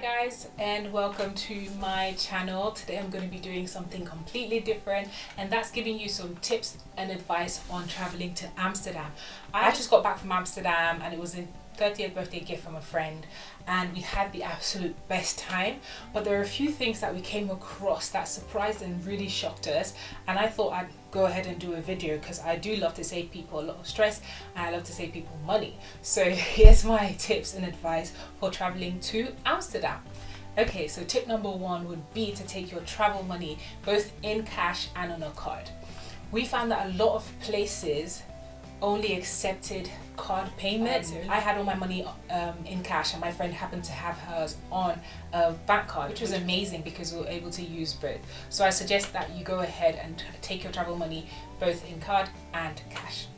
guys, and welcome to my channel. Today I'm going to be doing something completely different, and that's giving you some tips and advice on traveling to Amsterdam. I just got back from Amsterdam and it was a 30th birthday gift from a friend, and we had the absolute best time, but there are a few things that we came across that surprised and really shocked us, and I thought I'd go ahead and do a video because I do love to save people a lot of stress and I love to save people money. So here's my tips and advice for traveling to Amsterdam. Okay, so tip number one would be to take your travel money both in cash and on a card. We found that a lot of places only accepted card payments. I had all my money in cash, and my friend happened to have hers on a bank card, which was amazing because we were able to use both. So I suggest that you go ahead and take your travel money both in card and cash.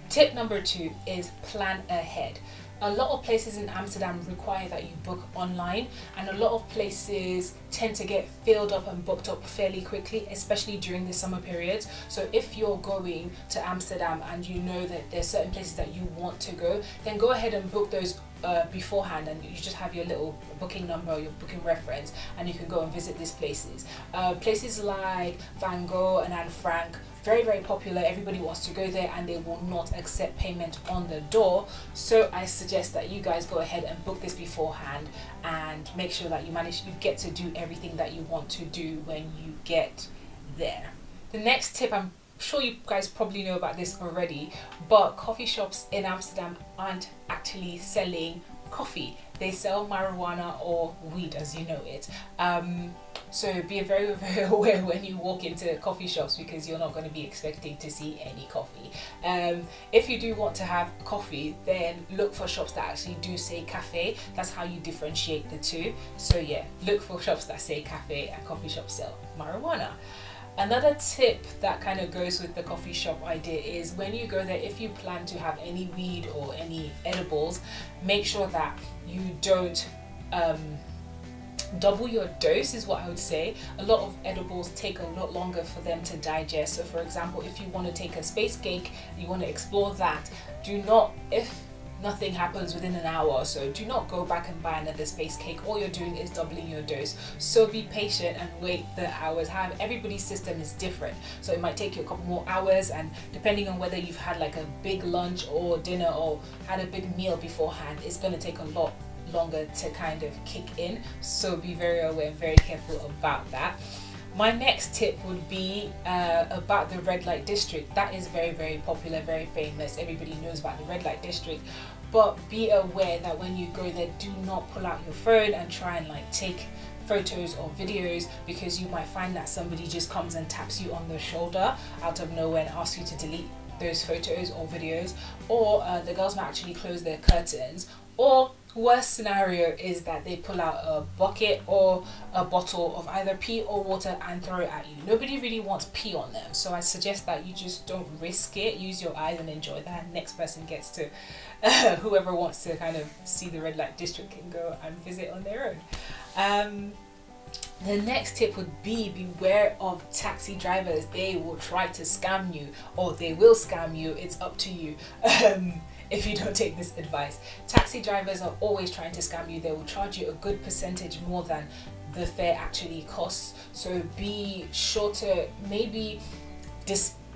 Tip number two is plan ahead. A lot of places in Amsterdam require that you book online, and a lot of places tend to get filled up and booked up fairly quickly, especially during the summer periods. So if you're going to Amsterdam and you know that there's certain places that you want to go, then go ahead and book those beforehand, and you just have your little booking number or your booking reference, and you can go and visit these places. Places like Van Gogh and Anne Frank, very popular. Everybody wants to go there, and they will not accept payment on the door. So I suggest that you guys go ahead and book this beforehand and make sure that you get to do everything that you want to do when you get there. The next tip, I'm sure you guys probably know about this already, but coffee shops in Amsterdam aren't actually selling coffee. They sell marijuana or weed, as you know it. So be very aware when you walk into coffee shops, because you're not going to be expecting to see any coffee. If you do want to have coffee, then look for shops that actually do say cafe. That's how you differentiate the two. So yeah, look for shops that say cafe, and coffee shops sell marijuana. Another tip that kind of goes with the coffee shop idea is when you go there, if you plan to have any weed or any edibles, make sure that you don't double your dose, is what I would say. A lot of edibles take a lot longer for them to digest. So for example, if you want to take a space cake, you want to explore that, if nothing happens within an hour or so, do not go back and buy another space cake. All you're doing is doubling your dose. So be patient and wait the hours. Everybody's system is different, so it might take you a couple more hours, and depending on whether you've had like a big lunch or dinner or had a big meal beforehand, it's going to take a lot longer to kind of kick in. So be very aware and very careful about that. My next tip would be about the Redlight District. That is very popular, very famous. Everybody knows about the Redlight District, but be aware that when you go there, do not pull out your phone and try and like take photos or videos, because you might find that somebody just comes and taps you on the shoulder out of nowhere and asks you to delete those photos or videos, or the girls might actually close their curtains, or worst scenario is that they pull out a bucket or a bottle of either pee or water and throw it at you. Nobody really wants pee on them, so I suggest that you just don't risk it. Use your eyes and enjoy that. Next person gets to whoever wants to kind of see the Red Light District can go and visit on their own. The next tip would be beware of taxi drivers. They will try to scam you, or they will scam you. It's up to you. If you don't take this advice. Taxi drivers are always trying to scam you. They will charge you a good percentage more than the fare actually costs. So be sure to maybe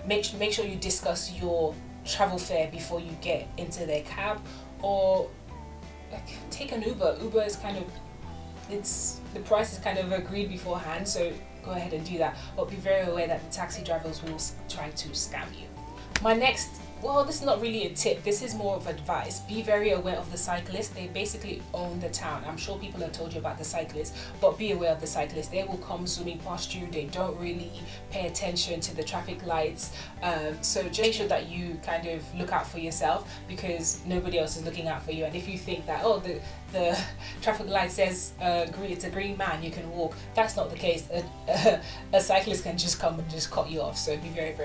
make sure you discuss your travel fare before you get into their cab, or take an Uber. Uber is kind of, the price is kind of agreed beforehand, so go ahead and do that. But be very aware that the taxi drivers will try to scam you. My next, well, this is not really a tip, this is more of advice. Be very aware of the cyclists. They basically own the town. I'm sure people have told you about the cyclists, but be aware of the cyclists. They will come zooming past you. They don't really pay attention to the traffic lights. So just make sure that you kind of look out for yourself, because nobody else is looking out for you. And if you think that, oh, the traffic light says it's a green man, you can walk, that's not the case. A cyclist can just come and just cut you off. So be very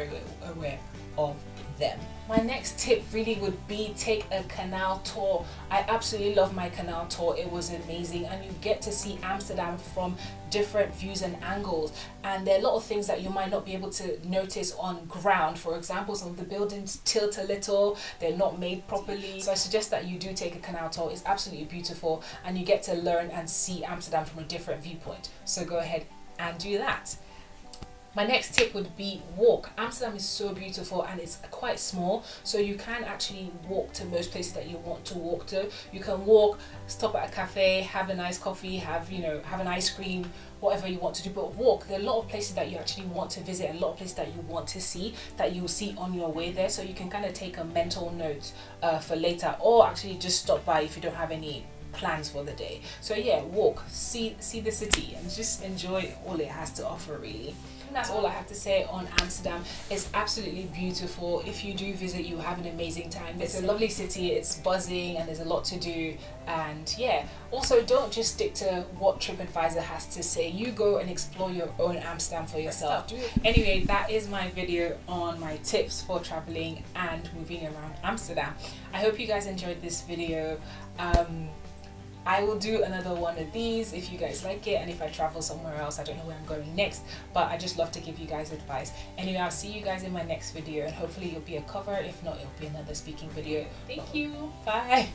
aware of them. My next tip really would be take a canal tour. I absolutely love my canal tour. It was amazing, and you get to see Amsterdam from different views and angles, and there are a lot of things that you might not be able to notice on ground. For example, some of the buildings tilt a little, they're not made properly, so I suggest that you do take a canal tour. It's absolutely beautiful, and you get to learn and see Amsterdam from a different viewpoint, so go ahead and do that. My next tip would be walk. Amsterdam is so beautiful and it's quite small, so you can actually walk to most places that you want to walk to. You can walk, stop at a cafe, have a nice coffee, have an ice cream, whatever you want to do, but walk. There are a lot of places that you actually want to visit, and a lot of places that you want to see that you'll see on your way there, so you can kind of take a mental note for later, or actually just stop by if you don't have any plans for the day. So yeah, walk, see the city, and just enjoy all it has to offer, really. And that's all I have to say on Amsterdam. It's absolutely beautiful. If you do visit, you have an amazing time. It's a lovely city, it's buzzing, and there's a lot to do. And yeah, also don't just stick to what TripAdvisor has to say. You go and explore your own Amsterdam for yourself. Anyway, that is my video on my tips for traveling and moving around Amsterdam. I hope you guys enjoyed this video. I will do another one of these if you guys like it, and if I travel somewhere else. I don't know where I'm going next, but I just love to give you guys advice. Anyway, I'll see you guys in my next video, and hopefully it'll be a cover. If not, it'll be another speaking video. Thank you. Bye.